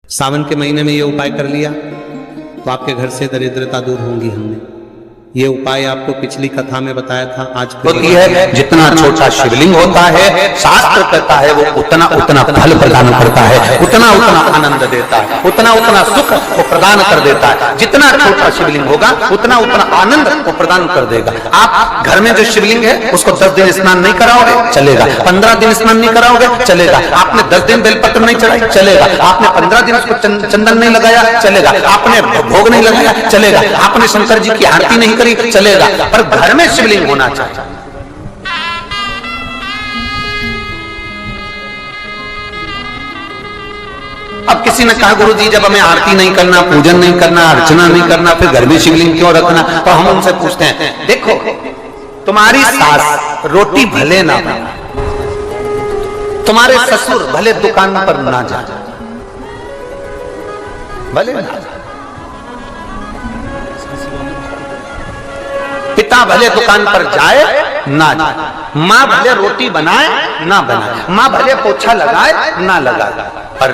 सावन के महीने में ये उपाय कर लिया तो आपके घर से दरिद्रता दूर होंगी। हमने ये उपाय आपको पिछली कथा में बताया था। आज होती है जितना छोटा शिवलिंग होता है, शास्त्र कहता है वो उतना उतना फल प्रदान करता है, उतना उतना आनंद देता है, उतना उतना सुख वो प्रदान कर देता है। जितना छोटा शिवलिंग होगा उतना उतना आनंद वो प्रदान कर देगा। आप घर में जो शिवलिंग है उसको 10 दिन स्नान नहीं कराओगे चलेगा, 15 दिन स्नान नहीं कराओगे चलेगा, आपने 10 दिन बेलपत्र नहीं चढ़ाई चलेगा, आपने 15 दिन उसको चंदन नहीं लगाया चलेगा, आपने भोग नहीं लगाया चलेगा, आपने शंकर जी की आरती नहीं चलेगा, पर घर में शिवलिंग होना चाहिए। अब किसी ने कहा गुरुजी जब हमें आरती नहीं करना, पूजन नहीं करना, अर्चना नहीं करना, फिर घर में शिवलिंग क्यों रखना? तो हम उनसे पूछते हैं, देखो तुम्हारी सास रोटी भले ना बनाए, तुम्हारे ससुर भले दुकान पर ना जाए, भले ना जाए, पिता भले दुकान पर जाए ना जाए, माँ भले रोटी बनाए ना बनाए, माँ भले पोछा लगाए ना लगाए, पर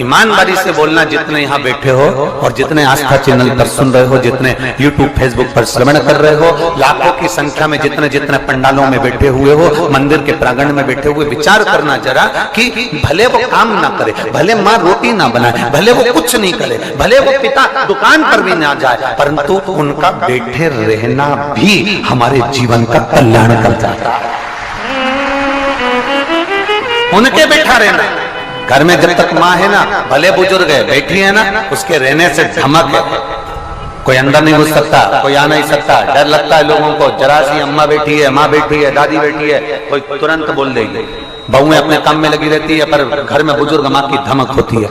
ईमानदारी से बोलना, जितने यहाँ बैठे हो और जितने आस्था चैनल पर सुन रहे हो, जितने यूट्यूब फेसबुक पर श्रवण कर रहे हो, लाखों की संख्या में जितने जितने पंडालों में बैठे हुए हो, मंदिर के प्रांगण में बैठे हुए, विचार करना जरा कि भले वो काम ना करे, भले माँ रोटी ना बनाए, भले वो कुछ नहीं करे, भले वो पिता दुकान पर भी ना जाए, परंतु उनका बैठे रहना भी हमारे जीवन का कल्याण कर जाता है। उनके बैठा रहना, घर में जब तक माँ है ना, भले बुजुर्ग है, बैठी है ना, उसके रहने से धमक है, कोई अंदर नहीं घुस सकता, कोई आ नहीं सकता, डर लगता है लोगों को, जरा सी अम्मा बैठी है, माँ बैठी है, दादी बैठी है, कोई तुरंत बोल देगी। बहुएं अपने काम में लगी रहती है, पर घर में बुजुर्ग माँ की धमक होती है,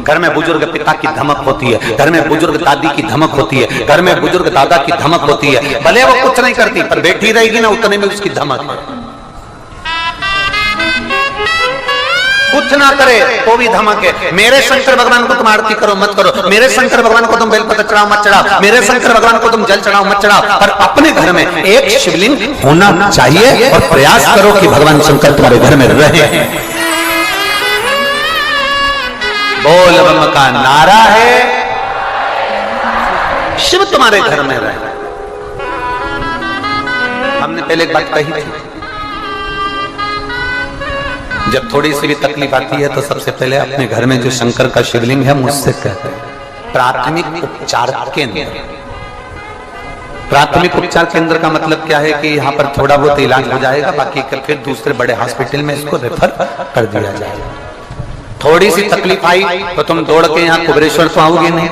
घर में बुजुर्ग पिता की धमक होती है, घर में बुजुर्ग दादी की धमक होती है, घर में बुजुर्ग दादा की धमक होती है। भले वो कुछ नहीं करती, पर बैठी रहेगी ना, उतने में उसकी धमक है। कुछ ना करे तो भी धमक है। मेरे शंकर भगवान को तुम आरती करो मत करो, मेरे शंकर भगवान को तुम बेलपत्र चढ़ाओ मत चढ़ाओ, मेरे शंकर भगवान को तुम जल चढ़ाओ मत चढ़ाओ, पर अपने घर में एक शिवलिंग होना चाहिए और प्रयास करो कि भगवान शंकर तुम्हारे घर में रहे। बोल बम का नारा है, शिव तुम्हारे घर में रहे। हमने पहले एक बात कही थी, जब थोड़ी सी भी तकलीफ आती है तो सबसे पहले अपने घर में जो शंकर का शिवलिंग है मुझसे कहते हैं प्राथमिक उपचार केंद्र। प्राथमिक उपचार केंद्र का मतलब क्या है कि यहाँ पर थोड़ा बहुत इलाज हो जाएगा, बाकी फिर दूसरे बड़े हॉस्पिटल में इसको रेफर कर दिया जाएगा। थोड़ी सी तकलीफ आई तो तुम दौड़ के यहाँ कुबेरेश्वर तो आओगे नहीं,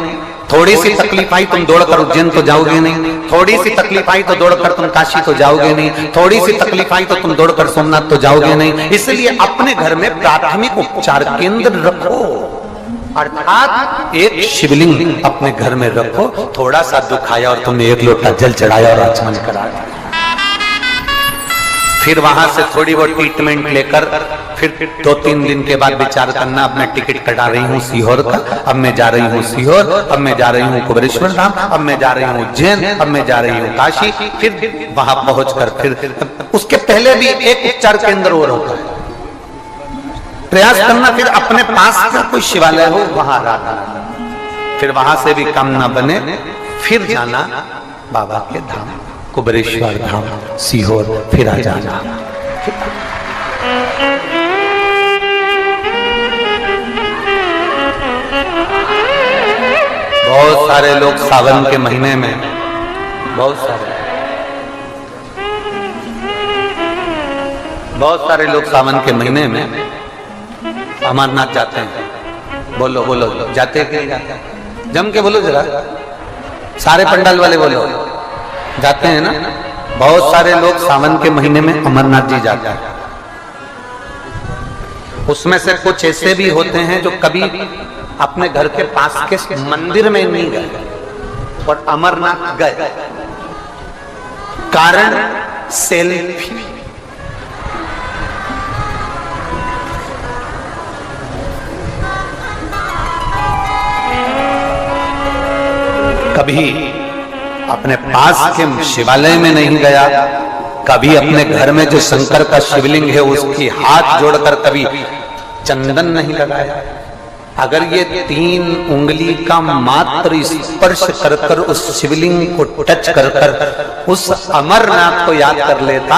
थोड़ी सी तकलीफ आई तुम दौड़कर उज्जैन तो जाओगे नहीं, थोड़ी सी तकलीफ आई तो दौड़कर तुम काशी तो जाओगे नहीं, थोड़ी सी तकलीफ आई तो तुम दौड़कर सोमनाथ तो जाओगे नहीं। इसलिए अपने घर में प्राथमिक उपचार केंद्र रखो, अर्थात एक शिवलिंग अपने घर में रखो। थोड़ा सा दुख आया और तुमने एक लोटा जल चढ़ाया और आचमन करा दिया, फिर वहां से थोड़ी बहुत ट्रीटमेंट लेकर फिर 2-3 दिन के बाद विचार करना, अपना टिकट कटा रही हूँ सीहोर का, अब मैं जा रही हूँ सीहोर, अब मैं जा रही हूँ कुबेरेश्वर धाम, अब मैं जा रही हूँ उज्जैन, अब मैं जा रही हूँ काशी। फिर वहां पहुंचकर फिर उसके पहले भी एक उपचार केंद्र और होता है, प्रयास करना फिर अपने पास का कोई शिवालय हो वहां रहना, फिर वहां से भी काम ना बने फिर जाना बाबा के धाम, कुबेरेश्वर धाम, सीहोर, फिर आ जाना। बहुत सारे लोग सावन के महीने में, बहुत सारे लोग सावन के महीने में अमरनाथ जाते हैं। बोलो बोलो, जाते हैं कि जाते हैं? जम के बोलो जरा, सारे पंडाल वाले बोलो, जाते हैं ना। बहुत सारे लोग सावन के महीने में अमरनाथ जी जाते हैं। उसमें से कुछ ऐसे भी होते हैं जो कभी अपने घर के पास के मंदिर में नहीं गए और अमरनाथ गए, कारण सेल्फी। कभी अपने पास के शिवालय में नहीं गया, कभी अपने घर में जो शंकर का शिवलिंग है उसकी हाथ जोड़कर कभी चंदन नहीं लगाया, अगर ये 3 उंगली का मात्र स्पर्श कर कर उस शिवलिंग को टच कर कर उस अमरनाथ को याद कर लेता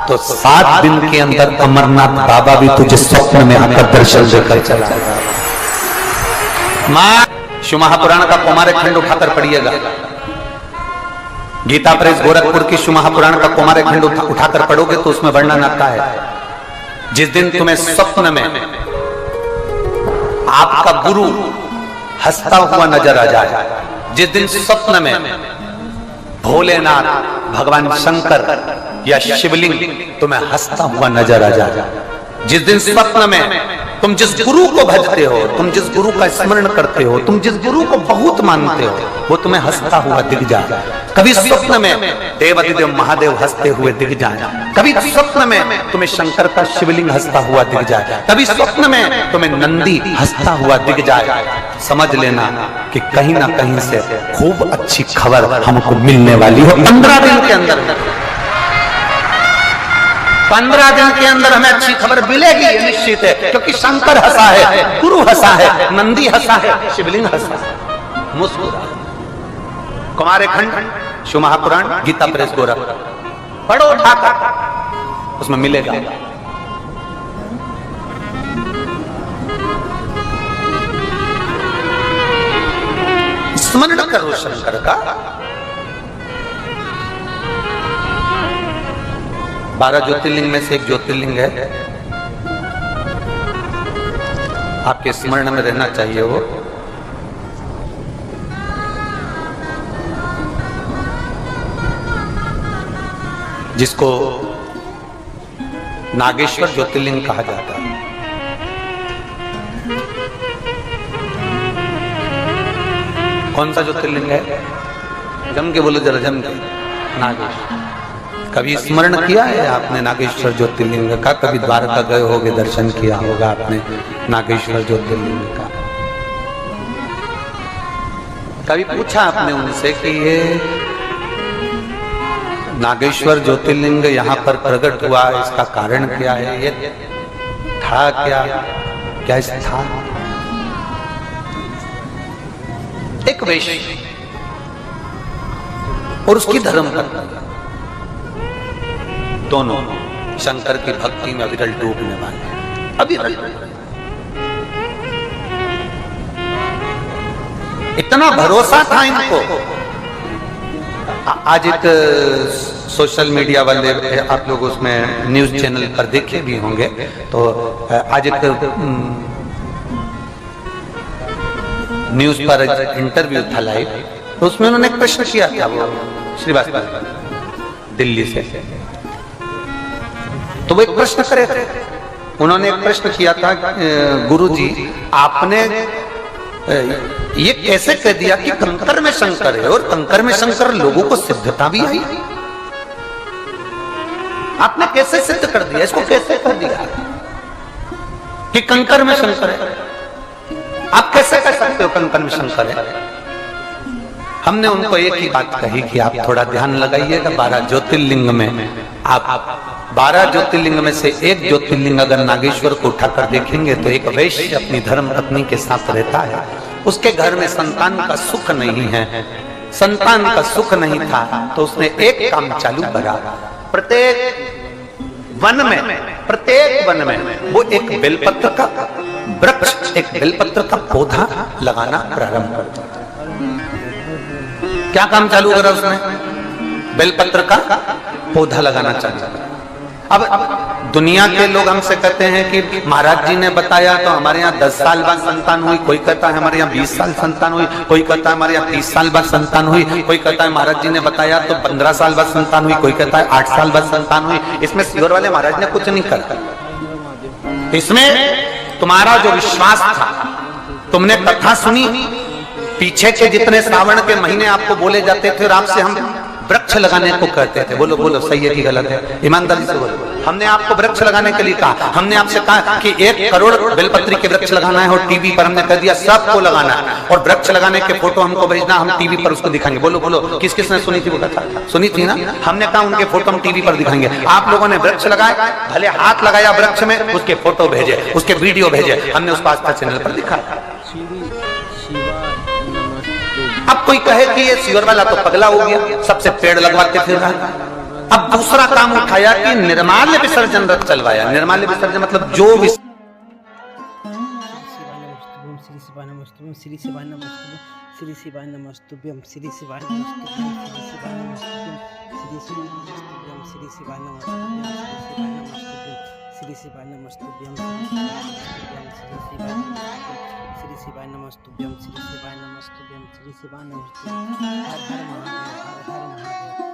तो 7 दिन के अंदर अमरनाथ बाबा भी तुझे स्वप्न में आकर दर्शन देकर चला। मां शिव महापुराण का कुमार खंड उठाकर पढ़िएगा, गीता प्रेस गोरखपुर की शिव महापुराण का कुमार खंड उठाकर पढ़ोगे तो उसमें वर्णन आता है, जिस दिन तुम्हें स्वप्न में आपका गुरु हंसता हुआ नजर आ जाए, जिस दिन स्वप्न में भोलेनाथ, भगवान शंकर या शिवलिंग तुम्हें हंसता हुआ नजर आ जाए, जिस दिन स्वप्न में तुम जिस गुरु को भजते हो, तुम जिस गुरु का स्मरण करते हो, तुम जिस गुरु को बहुत मानते हो, वो तुम्हें हंसता हुआ दिख जाए। कभी स्वप्न में देवादिदेव महादेव हंसते हुए दिख जाए, कभी स्वप्न में तुम्हें शंकर का शिवलिंग हंसता हुआ दिख जाए, कभी स्वप्न में तुम्हें नंदी हंसता हुआ दिख जाए, समझ लेना कि कहीं ना कहीं से खूब अच्छी खबर हमको मिलने वाली हो। 15 दिन के अंदर 15 दिन के अंदर हमें अच्छी खबर मिलेगी, ये निश्चित है, क्योंकि शंकर हंसा है, गुरु हंसा है, नंदी हंसा है, शिवलिंग हंसा है, मुस्कुरा। कुमार खंड शिव महापुराण गीता प्रेस गोरखपुर पढ़ो उठाकर, उसमें मिलेगा। स्मरण करो शंकर का। 12 ज्योतिर्लिंग में से एक ज्योतिर्लिंग है, आपके स्मरण में रहना चाहिए वो। जिसको नागेश्वर ज्योतिर्लिंग कहा जाता है। कौन सा ज्योतिर्लिंग है? जम के बोलो जरा, जम के। नागेश्वर। कभी स्मरण किया है आपने नागेश्वर ज्योतिर्लिंग का? कभी द्वारका गए होगे, दर्शन किया होगा आपने नागेश्वर ज्योतिर्लिंग का? कभी पूछा आपने उनसे कि ये नागेश्वर ज्योतिर्लिंग यहाँ पर प्रकट हुआ, इसका कारण क्या है? ये था क्या स्थान? एक वैश्य और उसकी धर्मपत्नी, दोनों शंकर की भक्ति में अविरल डूबने वाले, अविरल। इतना भरोसा था इनको। आज एक सोशल मीडिया वाले, आप लोग उसमें न्यूज चैनल पर देखे भी होंगे, तो आज एक न्यूज पर इंटरव्यू था लाइव, तो उसमें उन्होंने एक प्रश्न किया था, वो श्रीवास्तव दिल्ली से, तो वो एक प्रश्न करे थे। उन्होंने एक प्रश्न किया था, गुरुजी आपने ये कैसे कह दिया कि कंकर में शंकर है और कंकर में शंकर, लोगों को सिद्धता भी आई, आपने कैसे सिद्ध कर दिया, इसको कैसे कर दिया कि कंकर में शंकर है? आप कैसे कह सकते हो कंकर में शंकर है? हमने उनको एक ही बात कही कि आप थोड़ा ध्यान लगाइएगा, 12 ज्योतिर्लिंग में आप 12 ज्योतिर्लिंग में से एक ज्योतिर्लिंग अगर नागेश्वर को उठाकर देखेंगे तो एक वैश्य अपनी धर्म पत्नी के साथ रहता है, उसके घर में संतान का सुख नहीं है, संतान का सुख नहीं था, तो उसने एक काम चालू करा। प्रत्येक वन में वो एक बेलपत्र का वृक्ष, एक बेलपत्र का पौधा लगाना प्रारंभ कर दिया। क्या काम चालू करा उसने? बेलपत्र का पौधा लगाना चालू करा। अब दुनिया के लोग हमसे कहते हैं कि महाराज जी ने बताया तो हमारे यहाँ 10 साल बाद संतान हुई, कोई कहता है हमारे यहाँ 20 साल संतान हुई, कोई कहता है हमारे यहाँ 30 साल बाद संतान हुई, कोई कहता है महाराज जी ने बताया तो 15 साल बाद संतान हुई, कोई कहता है 8 साल बाद संतान हुई। इसमें सियोर वाले महाराज ने कुछ नहीं करा। इसमें तुम्हारा जो विश्वास था, तुमने कथा सुनी, पीछे के जितने श्रावण के महीने आपको बोले जाते थे और आपसे हम वृक्ष लगाने को कहते थे, बोलो बोलो सही है कि गलत है? ईमानदारी से बोलो। हमने आपको वृक्ष लगाने के लिए कहा, हमने आपसे कहा कि 1 करोड़ बेलपत्री के वृक्ष लगाना है और टीवी पर हमने कह दिया सबको लगाना है, और वृक्ष लगाने के फोटो हमको भेजना, हम टीवी पर उसको दिखाएंगे। बोलो बोलो किस किसने सुनी थी वो कथा? सुनी थी ना? हमने कहा उनके फोटो हम टीवी पर दिखाएंगे। आप लोगों ने वृक्ष लगाए, भले हाथ लगाया वृक्ष में, उसके फोटो भेजे, उसके वीडियो भेजे, हमने उसको आस्था चैनल पर दिखाया। शिवाय नमस्तुभ्यं। अब कोई कहे कि ये शिवर वाला तो पगला हो गया, सबसे पेड़ लगवा के फिर रहा है। अब दूसरा काम उठाया कि निर्माल्य विसर्जन रथ चलवाया। निर्माल्य विसर्जन मतलब जो श्री शिवाय नमस्तुभ्यं, श्री शिवाय नमस्तुभ्यं, श्री शिवाय नमस्तुभ्यं, श्री शिवाय नमस्तुभ्यं, श्री शिवाय नमस्तुभ्यं, श्री शिवाय नमस्तुभ्यं, श्री शिवाय नमस्तुभ्यं, श्री शिवाय नमस्तुभ्यं, श्री शिवाय नमस्तुभ्यं, श्री शिवाय नमस्तुभ्यं, श्री शिवाय नमस्तुभ्यं। हर हर महादेव, हर हर महादेव।